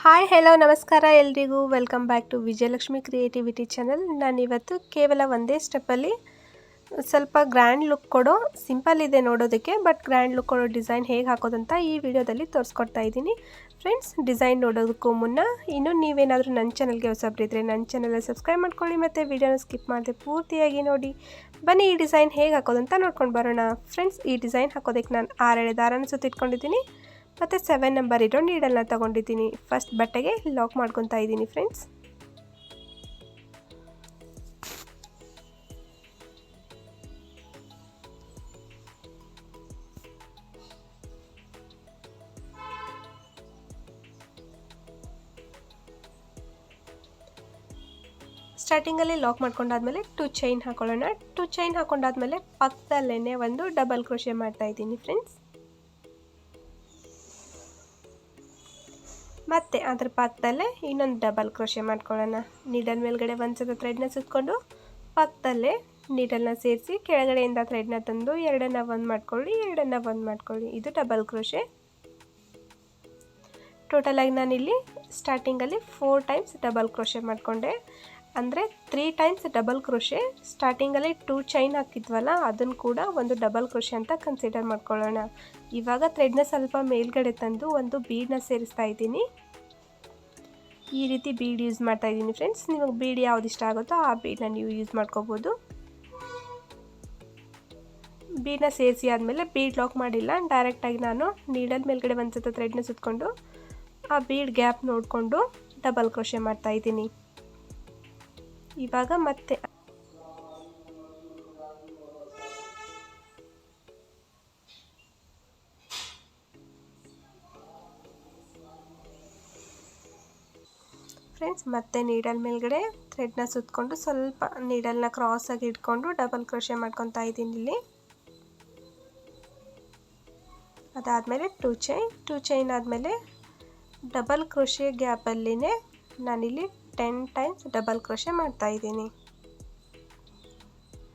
Hi hello ನಮಸ್ಕಾರ ಎಲ್ರಿಗೂ welcome back to Vijayalakshmi creativity channel. ನಾನಿವತ್ತು ಕೇವಲ ಒಂದೇ ಸ್ಟೆಪ್ಪಲ್ಲಿ ಸ್ವಲ್ಪ ಗ್ರ್ಯಾಂಡ್ ಲುಕ್ ಕೊಡೋ, ಸಿಂಪಲ್ ಇದೆ ನೋಡೋದಕ್ಕೆ ಬಟ್ ಗ್ರ್ಯಾಂಡ್ ಲುಕ್ ಕೊಡೋ ಡಿಸೈನ್ ಹೇಗೆ ಹಾಕೋದಂತ ಈ ವಿಡಿಯೋದಲ್ಲಿ ತೋರಿಸ್ಕೊಡ್ತಾ ಇದ್ದೀನಿ. ಫ್ರೆಂಡ್ಸ್, ಡಿಸೈನ್ ನೋಡೋದಕ್ಕೂ ಮುನ್ನ ಇನ್ನೂ ನೀವೇನಾದರೂ ನನ್ನ ಚಾನಲ್ಗೆ ಹೊಸಬ್ರಿದ್ರೆ ನನ್ನ ಚಾನಲ್ನ ಸಬ್ಸ್ಕ್ರೈಬ್ ಮಾಡ್ಕೊಳ್ಳಿ ಮತ್ತು ವಿಡಿಯೋನ ಸ್ಕಿಪ್ ಮಾಡದೆ ಪೂರ್ತಿಯಾಗಿ ನೋಡಿ. ಬನ್ನಿ ಈ ಡಿಸೈನ್ ಹೇಗೆ ಹಾಕೋದಂತ ನೋಡ್ಕೊಂಡು ಬರೋಣ. ಫ್ರೆಂಡ್ಸ್, ಈ ಡಿಸೈನ್ ಹಾಕೋದಕ್ಕೆ ನಾನು 6 ಎಳೆ ದಾರನ ಸುತ್ತಿಟ್ಕೊಂಡಿದ್ದೀನಿ ಮತ್ತು 7 ನಂಬರ್ ಇರೋ ನೀಡಲ್ನ ತಗೊಂಡಿದ್ದೀನಿ. ಫಸ್ಟ್ ಬಟ್ಟೆಗೆ ಲಾಕ್ ಮಾಡ್ಕೊತಾ ಇದ್ದೀನಿ. ಫ್ರೆಂಡ್ಸ್, ಸ್ಟಾರ್ಟಿಂಗಲ್ಲಿ ಲಾಕ್ ಮಾಡ್ಕೊಂಡಾದ್ಮೇಲೆ 2 ಚೈನ್ ಹಾಕೊಳ್ಳೋಣ. 2 ಚೈನ್ ಹಾಕೊಂಡಾದ್ಮೇಲೆ ಪಕ್ಕದಲ್ಲೇ ಒಂದು ಡಬಲ್ ಕ್ರೋಶೆ ಮಾಡ್ತಾ ಇದ್ದೀನಿ. ಫ್ರೆಂಡ್ಸ್, ಮತ್ತು ಅದ್ರ ಪಕ್ಕದಲ್ಲೇ ಇನ್ನೊಂದು ಡಬಲ್ ಕ್ರೋಶೆ ಮಾಡ್ಕೊಳ್ಳೋಣ. ನೀಡಲ್ ಮೇಲ್ಗಡೆ ಒಂದು ಸಲ ಥ್ರೆಡ್ನ ಸುತ್ತಕೊಂಡು ಪಕ್ಕದಲ್ಲೇ ನೀಡಲ್ನ ಸೇರಿಸಿ ಕೆಳಗಡೆಯಿಂದ ಥ್ರೆಡ್ನ ತಂದು ಎರಡನ್ನ ಒಂದು ಮಾಡ್ಕೊಳ್ಳಿ, ಎರಡನ್ನ ಒಂದು ಮಾಡ್ಕೊಳ್ಳಿ. ಇದು ಡಬಲ್ ಕ್ರೋಶೆ. ಟೋಟಲಾಗಿ ನಾನಿಲ್ಲಿ ಸ್ಟಾರ್ಟಿಂಗಲ್ಲಿ 4 ಟೈಮ್ಸ್ ಡಬಲ್ ಕ್ರೋಶೆ ಮಾಡಿಕೊಂಡೆ, ಅಂದರೆ 3 ಟೈಮ್ಸ್ ಡಬಲ್ ಕ್ರೋಶೆ. ಸ್ಟಾರ್ಟಿಂಗಲ್ಲಿ 2 ಚೈನ್ ಹಾಕಿದ್ವಲ್ಲ, ಅದನ್ನು ಕೂಡ ಒಂದು ಡಬಲ್ ಕ್ರೋಶೆ ಅಂತ ಕನ್ಸಿಡರ್ ಮಾಡ್ಕೊಳ್ಳೋಣ. ಇವಾಗ ಥ್ರೆಡ್ನ ಸ್ವಲ್ಪ ಮೇಲ್ಗಡೆ ತಂದು ಒಂದು ಬೀಡನ್ನ ಸೇರಿಸ್ತಾ ಇದ್ದೀನಿ. ಈ ರೀತಿ ಬೀಡ್ ಯೂಸ್ ಮಾಡ್ತಾ ಇದ್ದೀನಿ. ಫ್ರೆಂಡ್ಸ್, ನಿಮಗೆ ಬೀಡ್ ಯಾವ್ದು ಇಷ್ಟ ಆಗುತ್ತೋ ಆ ಬೀಡನ್ನ ನೀವು ಯೂಸ್ ಮಾಡ್ಕೋಬೋದು. ಬೀಡನ್ನ ಸೇರಿಸಿ ಆದಮೇಲೆ ಬೀಡ್ ಲಾಕ್ ಮಾಡಿಲ್ಲ, ಡೈರೆಕ್ಟಾಗಿ ನಾನು ನೀಡಲ್ ಮೇಲ್ಗಡೆ ಒಂದು ಸತ ಥ್ರೆಡ್ನ ಸುತ್ತಕೊಂಡು ಆ ಬೀಡ್ ಗ್ಯಾಪ್ ನೋಡಿಕೊಂಡು ಡಬಲ್ ಕ್ರೋಶೆ ಮಾಡ್ತಾ ಇದ್ದೀನಿ. ಇವಾಗ ಮತ್ತೆ ಫ್ರೆಂಡ್ಸ್, ಮತ್ತೆ ನೀಡಲ್ ಮೇಲ್ಗಡೆ ಥ್ರೆಡ್ನ ಸುತ್ತಕೊಂಡು ಸ್ವಲ್ಪ ನೀಡಲ್ನ ಕ್ರಾಸಾಗಿ ಇಟ್ಕೊಂಡು ಡಬಲ್ ಕ್ರೋಶೆ ಮಾಡ್ಕೊತಾ ಇದ್ದೀನಿ ಇಲ್ಲಿ. ಅದಾದಮೇಲೆ 2 ಚೈನ್ ಆದಮೇಲೆ ಡಬಲ್ ಕ್ರೋಶೆ ಗ್ಯಾಪಲ್ಲಿನೇ ನಾನಿಲ್ಲಿ 10 ಟೈಮ್ಸ್ ಡಬಲ್ ಕ್ರೋಶೆ ಮಾಡ್ತಾ ಇದ್ದೀನಿ.